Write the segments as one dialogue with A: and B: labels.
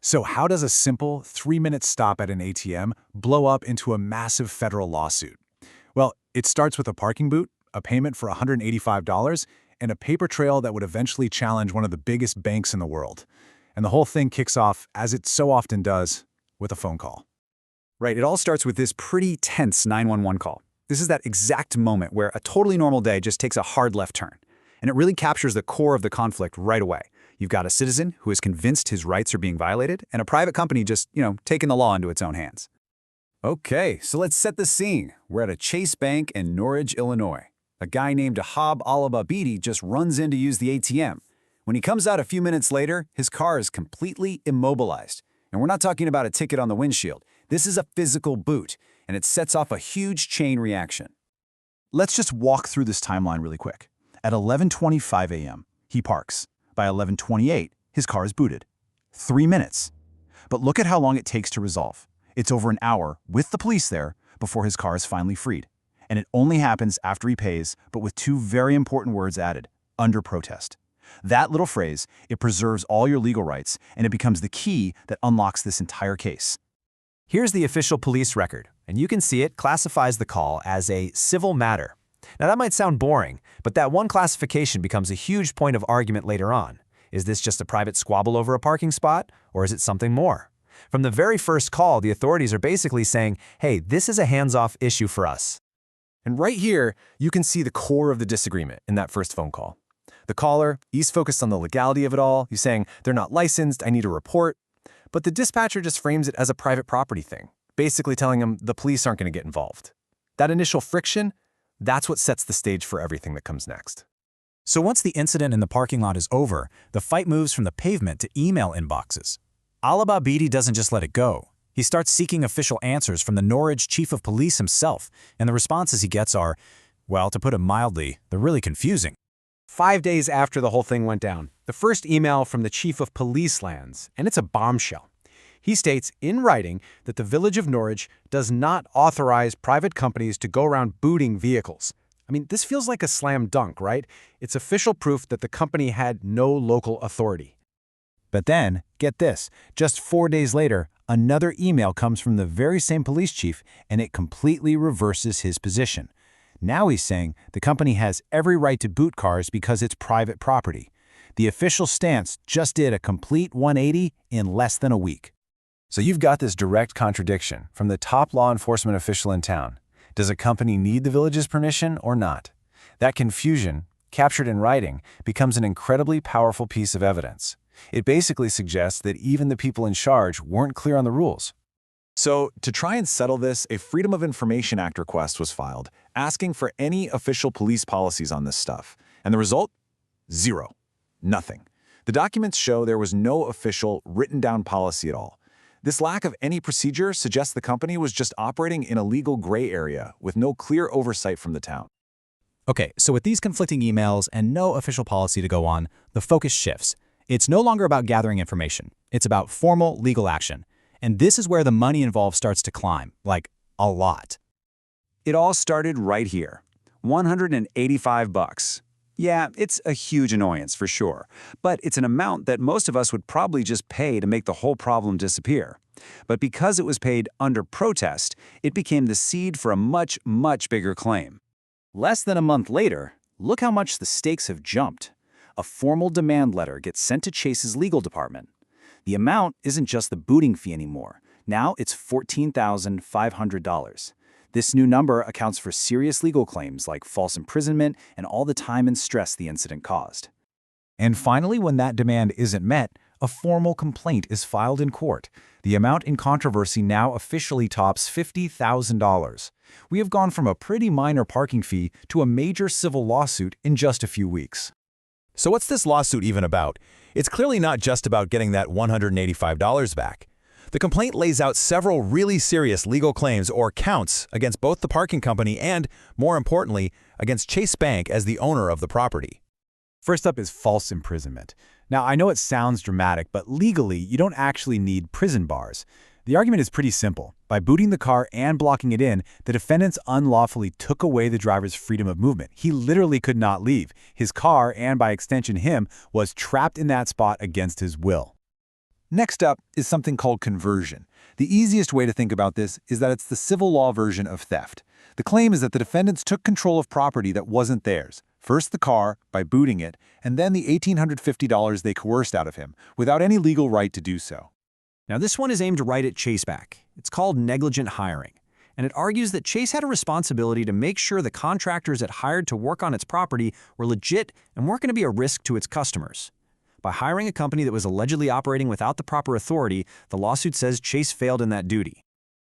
A: So how does a simple 3-minute stop at an ATM blow up into a massive federal lawsuit? Well, it starts with a parking boot, a payment for $185, and a paper trail that would eventually challenge one of the biggest banks in the world. And the whole thing kicks off, as it so often does, with a phone call.
B: Right, it all starts with this pretty tense 911 call. This is that exact moment where a totally normal day just takes a hard left turn. And it really captures the core of the conflict right away. You've got a citizen who is convinced his rights are being violated, and a private company just, taking the law into its own hands. Okay, so let's set the scene. We're at a Chase Bank in Norridge, Illinois. A guy named Ahab Alababidi just runs in to use the ATM. When he comes out a few minutes later, his car is completely immobilized. And we're not talking about a ticket on the windshield. This is a physical boot, and it sets off a huge chain reaction.
C: Let's just walk through this timeline really quick. At 11:25 a.m., he parks. By 11:28, his car is booted. 3 minutes. But look at how long it takes to resolve. It's over an hour, with the police there, before his car is finally freed. And it only happens after he pays, but with two very important words added: under protest. That little phrase, it preserves all your legal rights, and it becomes the key that unlocks this entire case.
D: Here's the official police record, and you can see it classifies the call as a civil matter. Now that might sound boring, but that one classification becomes a huge point of argument later on. Is this just a private squabble over a parking spot, or is it something more? From the very first call, the authorities are basically saying, hey, this is a hands-off issue for us.
E: And right here, you can see the core of the disagreement in that first phone call. The caller, he's focused on the legality of it all. He's saying, they're not licensed, I need a report. But the dispatcher just frames it as a private property thing, basically telling him the police aren't going to get involved. That initial friction, that's what sets the stage for everything that comes next.
D: So once the incident in the parking lot is over, the fight moves from the pavement to email inboxes. Alababidi doesn't just let it go. He starts seeking official answers from the Norridge chief of police himself, and the responses he gets are, well, to put it mildly, they're really confusing.
F: 5 days after the whole thing went down, the first email from the chief of police lands, and it's a bombshell. He states in writing that the village of Norridge does not authorize private companies to go around booting vehicles. I mean, this feels like a slam dunk, right? It's official proof that the company had no local authority.
C: But then, get this, just 4 days later, another email comes from the very same police chief, and it completely reverses his position. Now he's saying the company has every right to boot cars because it's private property. The official stance just did a complete 180 in less than a week.
E: So you've got this direct contradiction from the top law enforcement official in town. Does a company need the village's permission or not? That confusion, captured in writing, becomes an incredibly powerful piece of evidence. It basically suggests that even the people in charge weren't clear on the rules.
A: So, to try and settle this, a Freedom of Information Act request was filed, asking for any official police policies on this stuff. And the result? Zero. Nothing. The documents show there was no official, written-down policy at all. This lack of any procedure suggests the company was just operating in a legal gray area with no clear oversight from the town.
D: Okay, so with these conflicting emails and no official policy to go on, the focus shifts. It's no longer about gathering information. It's about formal legal action. And this is where the money involved starts to climb, like a lot.
B: It all started right here. $185. Yeah, it's a huge annoyance for sure, but it's an amount that most of us would probably just pay to make the whole problem disappear. But because it was paid under protest, it became the seed for a much, much bigger claim. Less than a month later, look how much the stakes have jumped. A formal demand letter gets sent to Chase's legal department. The amount isn't just the booting fee anymore. Now it's $14,500. This new number accounts for serious legal claims like false imprisonment and all the time and stress the incident caused.
C: And finally, when that demand isn't met, a formal complaint is filed in court. The amount in controversy now officially tops $50,000. We have gone from a pretty minor parking fee to a major civil lawsuit in just a few weeks.
G: So what's this lawsuit even about? It's clearly not just about getting that $185 back. The complaint lays out several really serious legal claims or counts against both the parking company and, more importantly, against Chase Bank as the owner of the property.
C: First up is false imprisonment. Now, I know it sounds dramatic, but legally, you don't actually need prison bars. The argument is pretty simple. By booting the car and blocking it in, the defendants unlawfully took away the driver's freedom of movement. He literally could not leave. His car, and by extension him, was trapped in that spot against his will.
A: Next up is something called conversion. The easiest way to think about this is that it's the civil law version of theft. The claim is that the defendants took control of property that wasn't theirs. First the car, by booting it, and then the $1,850 they coerced out of him, without any legal right to do so.
D: Now this one is aimed right at Chaseback. It's called negligent hiring, and it argues that Chase had a responsibility to make sure the contractors it hired to work on its property were legit and weren't going to be a risk to its customers. By hiring a company that was allegedly operating without the proper authority, the lawsuit says Chase failed in that duty.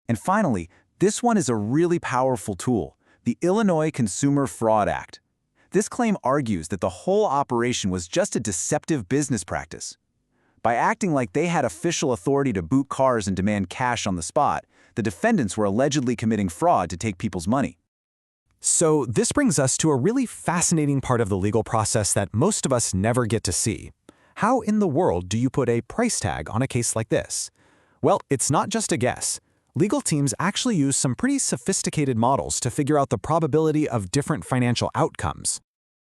A: And finally, this one is a really powerful tool, the Illinois Consumer Fraud Act. This claim argues that the whole operation was just a deceptive business practice. By acting like they had official authority to boot cars and demand cash on the spot, the defendants were allegedly committing fraud to take people's money.
D: So this brings us to a really fascinating part of the legal process that most of us never get to see. How in the world do you put a price tag on a case like this? Well, it's not just a guess. Legal teams actually use some pretty sophisticated models to figure out the probability of different financial outcomes.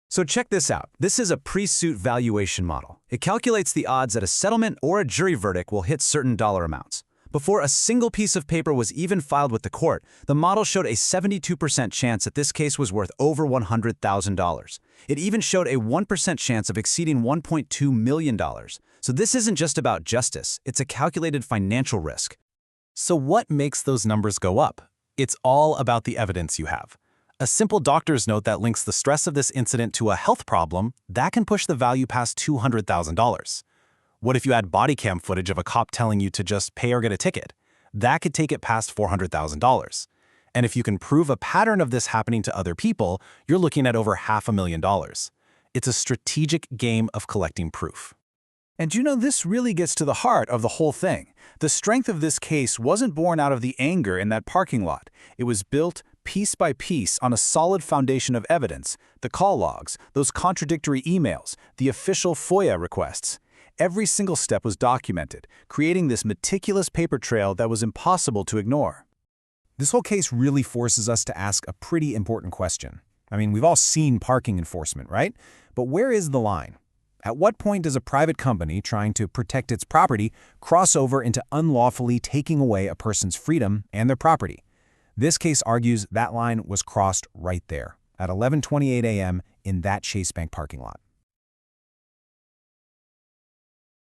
D: So check this out. This is a pre-suit valuation model. It calculates the odds that a settlement or a jury verdict will hit certain dollar amounts. Before a single piece of paper was even filed with the court, the model showed a 72% chance that this case was worth over $100,000. It even showed a 1% chance of exceeding $1.2 million. So this isn't just about justice, it's a calculated financial risk.
E: So what makes those numbers go up? It's all about the evidence you have. A simple doctor's note that links the stress of this incident to a health problem, that can push the value past $200,000. What if you add body cam footage of a cop telling you to just pay or get a ticket? That could take it past $400,000. And if you can prove a pattern of this happening to other people, you're looking at over $500,000. It's a strategic game of collecting proof.
C: And you know, this really gets to the heart of the whole thing. The strength of this case wasn't born out of the anger in that parking lot. It was built piece by piece on a solid foundation of evidence, the call logs, those contradictory emails, the official FOIA requests. Every single step was documented, creating this meticulous paper trail that was impossible to ignore.
F: This whole case really forces us to ask a pretty important question. I mean, we've all seen parking enforcement, right? But where is the line? At what point does a private company trying to protect its property cross over into unlawfully taking away a person's freedom and their property? This case argues that line was crossed right there, at 11:28 a.m. in that Chase Bank parking lot.